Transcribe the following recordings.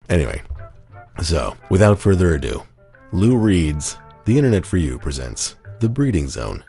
Anyway, so without further ado, Lou Reed's The Internet for You presents The Breeding Zone.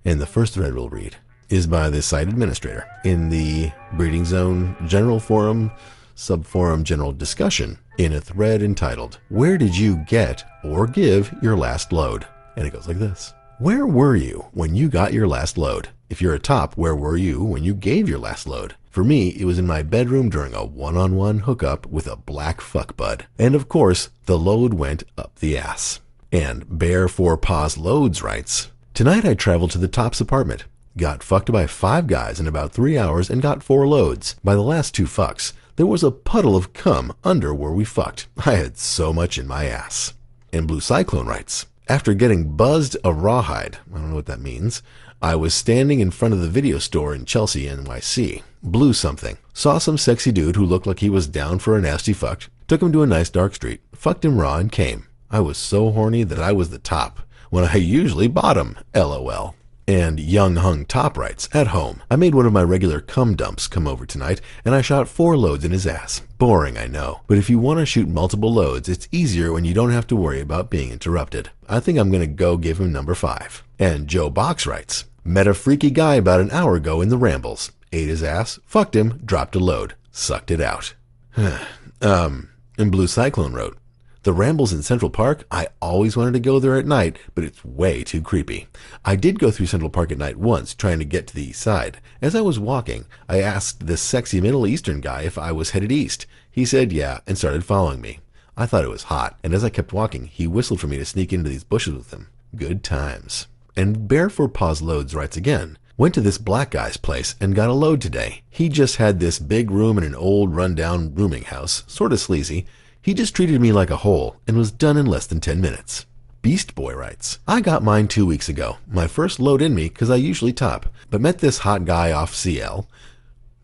And the first thread we'll read is by the site administrator in the Breeding Zone General Forum, Subforum General Discussion, in a thread entitled, Where did you get or give your last load? And it goes like this. Where were you when you got your last load? If you're a top, where were you when you gave your last load? For me, it was in my bedroom during a one-on-one hookup with a black fuckbud. And of course, the load went up the ass. And Bear for Paws Loads writes, Tonight I traveled to the top's apartment. Got fucked by 5 guys in about 3 hours and got 4 loads. By the last 2 fucks, there was a puddle of cum under where we fucked. I had so much in my ass. And Blue Cyclone writes, After getting buzzed a rawhide, I don't know what that means, I was standing in front of the video store in Chelsea, NYC. Blew something. Saw some sexy dude who looked like he was down for a nasty fuck. Took him to a nice dark street. Fucked him raw and came. I was so horny that I was the top, when I usually bottom. LOL. And Young Hung Top writes, At home, I made one of my regular cum dumps come over tonight, and I shot 4 loads in his ass. Boring, I know. But if you want to shoot multiple loads, it's easier when you don't have to worry about being interrupted. I think I'm going to go give him number 5. And Joe Box writes, Met a freaky guy about an hour ago in the Rambles. Ate his ass, fucked him, dropped a load. Sucked it out. And Blue Cyclone wrote, The Rambles in Central Park, I always wanted to go there at night, but it's way too creepy. I did go through Central Park at night once, trying to get to the east side. As I was walking, I asked this sexy Middle Eastern guy if I was headed east. He said yeah, and started following me. I thought it was hot, and as I kept walking, he whistled for me to sneak into these bushes with him. Good times. And Bear for Paws Loads writes again, Went to this black guy's place and got a load today. He just had this big room in an old run-down rooming house, sort of sleazy. He just treated me like a hole and was done in less than 10 minutes. Beast Boy writes, I got mine 2 weeks ago. My first load in me because I usually top, but met this hot guy off CL,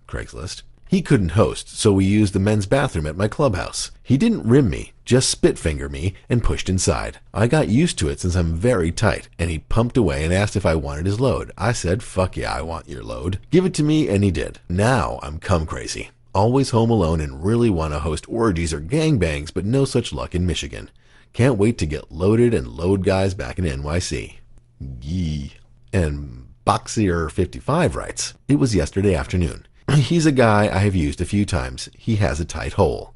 Craigslist. He couldn't host, so we used the men's bathroom at my clubhouse. He didn't rim me, just spit finger me and pushed inside. I got used to it since I'm very tight, and he pumped away and asked if I wanted his load. I said, fuck yeah, I want your load. Give it to me, and he did. Now I'm cum crazy. Always home alone and really want to host orgies or gangbangs, but no such luck in Michigan. Can't wait to get loaded and load guys back in NYC. Yee. And Boxier55 writes, It was yesterday afternoon. He's a guy I have used a few times. He has a tight hole.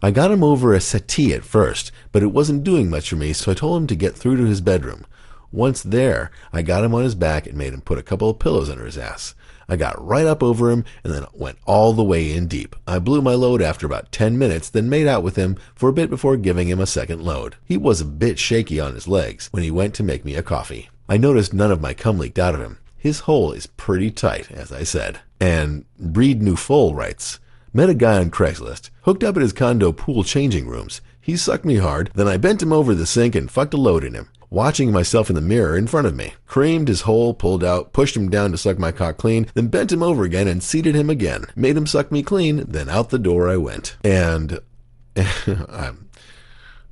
I got him over a settee at first, but it wasn't doing much for me, so I told him to get through to his bedroom. Once there, I got him on his back and made him put a couple of pillows under his ass. I got right up over him and then went all the way in deep. I blew my load after about 10 minutes, then made out with him for a bit before giving him a second load. He was a bit shaky on his legs when he went to make me a coffee. I noticed none of my cum leaked out of him. His hole is pretty tight, as I said. And Breed New Foal writes, Met a guy on Craigslist, hooked up at his condo pool changing rooms. He sucked me hard, then I bent him over the sink and fucked a load in him. Watching myself in the mirror in front of me. Creamed his hole, pulled out, pushed him down to suck my cock clean, then bent him over again and seated him again. Made him suck me clean, then out the door I went. And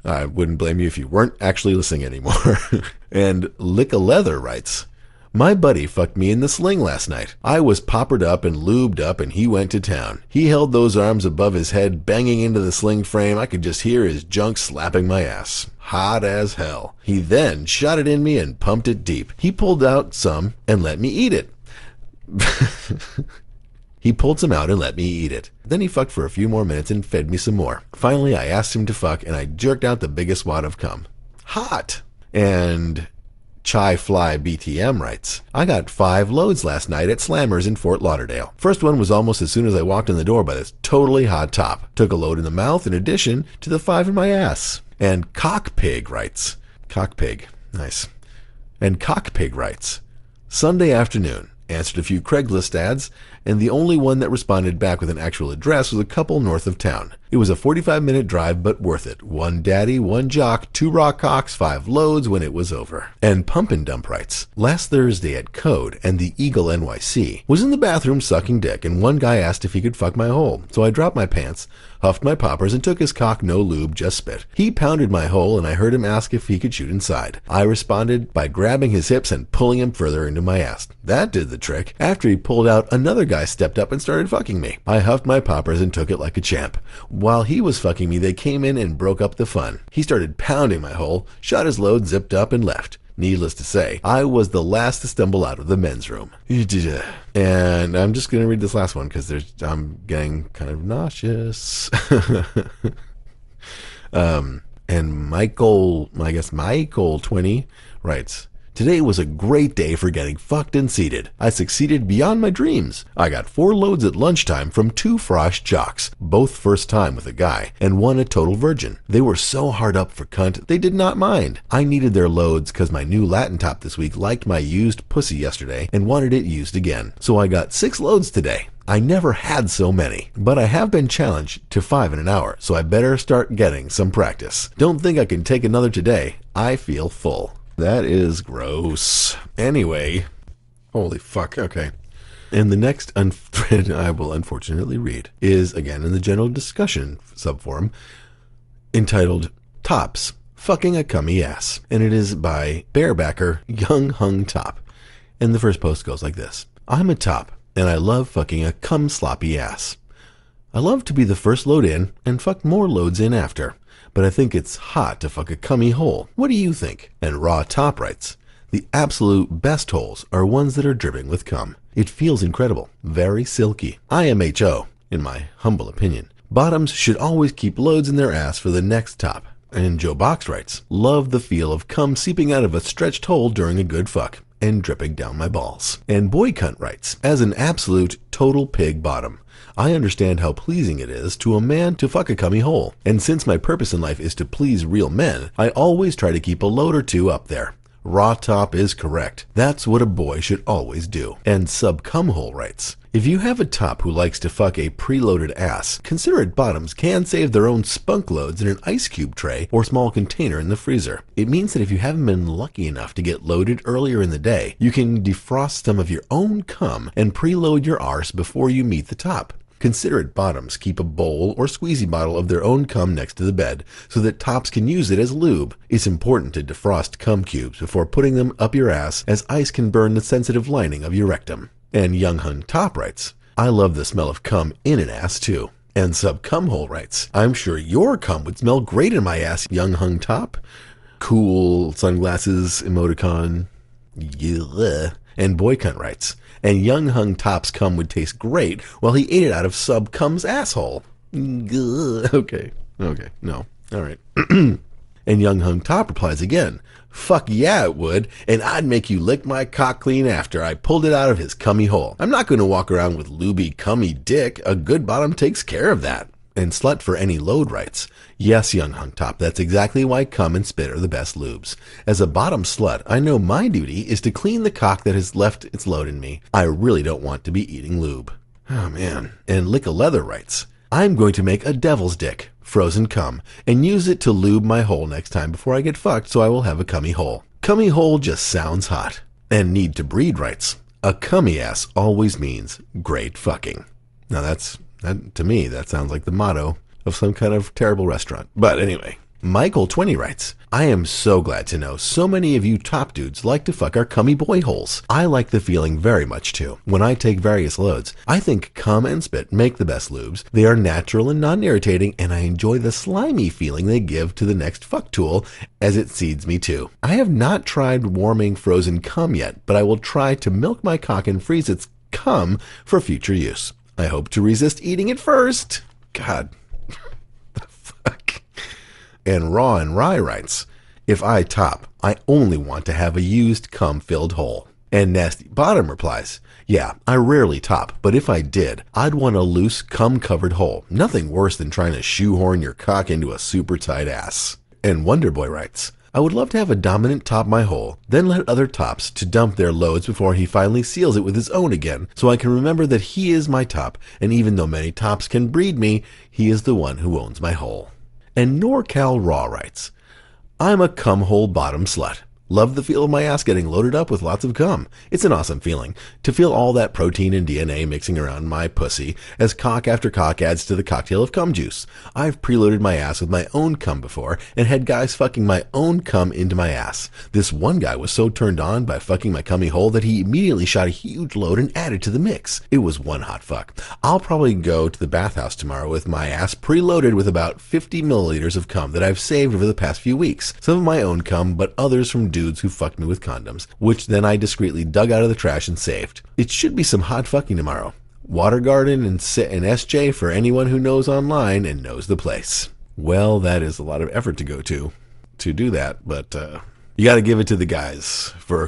I wouldn't blame you if you weren't actually listening anymore. And Lick a Leather writes, My buddy fucked me in the sling last night. I was poppered up and lubed up and he went to town. He held those arms above his head, banging into the sling frame. I could just hear his junk slapping my ass. Hot as hell. He then shot it in me and pumped it deep. He pulled out some and let me eat it. He pulled some out and let me eat it. Then he fucked for a few more minutes and fed me some more. Finally, I asked him to fuck and I jerked out the biggest wad of cum. Hot. And Chai Fly BTM writes, I got 5 loads last night at Slammers in Fort Lauderdale. First one was almost as soon as I walked in the door by this totally hot top. Took a load in the mouth in addition to the 5 in my ass. And Cockpig writes, Cockpig, nice. And Cockpig writes, Sunday afternoon, answered a few Craigslist ads, and the only one that responded back with an actual address was a couple north of town. It was a 45-minute drive, but worth it. 1 daddy, 1 jock, 2 raw cocks, 5 loads when it was over. And Pumpin' Dump writes, Last Thursday at Code and the Eagle NYC, was in the bathroom sucking dick, and one guy asked if he could fuck my hole. So I dropped my pants, huffed my poppers, and took his cock no lube, just spit. He pounded my hole, and I heard him ask if he could shoot inside. I responded by grabbing his hips and pulling him further into my ass. That did the trick. After he pulled out, another guy stepped up and started fucking me. I huffed my poppers and took it like a champ. While he was fucking me, they came in and broke up the fun. He started pounding my hole, shot his load, zipped up, and left. Needless to say, I was the last to stumble out of the men's room. And I'm just going to read this last one because I'm getting kind of nauseous. And Michael 20 writes, "Today was a great day for getting fucked and seated. I succeeded beyond my dreams. I got 4 loads at lunchtime from 2 frosh jocks, both first time with a guy, and one a total virgin. They were so hard up for cunt, they did not mind. I needed their loads because my new Latin top this week liked my used pussy yesterday and wanted it used again. So I got 6 loads today. I never had so many, but I have been challenged to 5 in an hour, so I better start getting some practice. Don't think I can take another today. I feel full." That is gross. Anyway, holy fuck, okay. And the next thread I will unfortunately read is, again, in the general discussion subforum, entitled Tops, Fucking a Cummy Ass. And it is by Barebacker Young Hung Top. And the first post goes like this. "I'm a top, and I love fucking a cum sloppy ass. I love to be the first load in and fuck more loads in after. But I think it's hot to fuck a cummy hole. What do you think?" And Raw Top writes, "The absolute best holes are ones that are dripping with cum. It feels incredible, very silky. IMHO, in my humble opinion. Bottoms should always keep loads in their ass for the next top." And Joe Box writes, "Love the feel of cum seeping out of a stretched hole during a good fuck and dripping down my balls." And Boy Cunt writes, "As an absolute total pig bottom, I understand how pleasing it is to a man to fuck a cummy hole, and since my purpose in life is to please real men, I always try to keep a load or 2 up there. Raw Top is correct. That's what a boy should always do." And Sub Cumhole writes, "If you have a top who likes to fuck a preloaded ass, considerate bottoms can save their own spunk loads in an ice cube tray or small container in the freezer. It means that if you haven't been lucky enough to get loaded earlier in the day, you can defrost some of your own cum and preload your arse before you meet the top. Considerate bottoms keep a bowl or squeezy bottle of their own cum next to the bed so that tops can use it as lube. It's important to defrost cum cubes before putting them up your ass, as ice can burn the sensitive lining of your rectum." And Young Hung Top writes, "I love the smell of cum in an ass too." And Sub Cumhole writes, "I'm sure your cum would smell great in my ass, Young Hung Top." Cool sunglasses emoticon. Yeah. And Boy Cunt writes, "And Young Hung Top's cum would taste great while he ate it out of Sub Cum's asshole." Okay, no, all right. And Young Hung Top replies again, "Fuck yeah it would, and I'd make you lick my cock clean after I pulled it out of his cummy hole. I'm not going to walk around with looby cummy dick. A good bottom takes care of that." And Slut for Any Load writes, "Yes, Young Hung Top, that's exactly why cum and spit are the best lubes. As a bottom slut, I know my duty is to clean the cock that has left its load in me. I really don't want to be eating lube." Oh, man. And Lick a Leather writes, "I'm going to make a devil's dick, frozen cum, and use it to lube my hole next time before I get fucked so I will have a cummy hole. Cummy hole just sounds hot." And Need to Breed writes, "A cummy ass always means great fucking." Now that to me, that sounds like the motto of some kind of terrible restaurant. But anyway, Michael 20 writes, "I am so glad to know so many of you top dudes like to fuck our cummy boy holes. I like the feeling very much too. When I take various loads, I think cum and spit make the best lubes. They are natural and non-irritating, and I enjoy the slimy feeling they give to the next fuck tool as it seeds me too. I have not tried warming frozen cum yet, but I will try to milk my cock and freeze its cum for future use. I hope to resist eating it first." God. The fuck? And Raw and Rye writes, "If I top, I only want to have a used cum-filled hole." And Nasty Bottom replies, "Yeah, I rarely top, but if I did, I'd want a loose cum-covered hole. Nothing worse than trying to shoehorn your cock into a super tight ass." And Wonderboy writes, "I would love to have a dominant top my hole, then let other tops to dump their loads before he finally seals it with his own again, so I can remember that he is my top, and even though many tops can breed me, he is the one who owns my hole." And NorCal Raw writes, "I'm a cum hole bottom slut. Love the feel of my ass getting loaded up with lots of cum. It's an awesome feeling to feel all that protein and DNA mixing around my pussy as cock after cock adds to the cocktail of cum juice. I've preloaded my ass with my own cum before and had guys fucking my own cum into my ass. This one guy was so turned on by fucking my cummy hole that he immediately shot a huge load and added to the mix. It was one hot fuck. I'll probably go to the bathhouse tomorrow with my ass preloaded with about 50 milliliters of cum that I've saved over the past few weeks. Some of my own cum, but others from dudes who fucked me with condoms, which then I discreetly dug out of the trash and saved. It should be some hot fucking tomorrow. Water Garden and SJ for anyone who knows online and knows the place. Well, that is a lot of effort to go to do that, but you got to give it to the guys for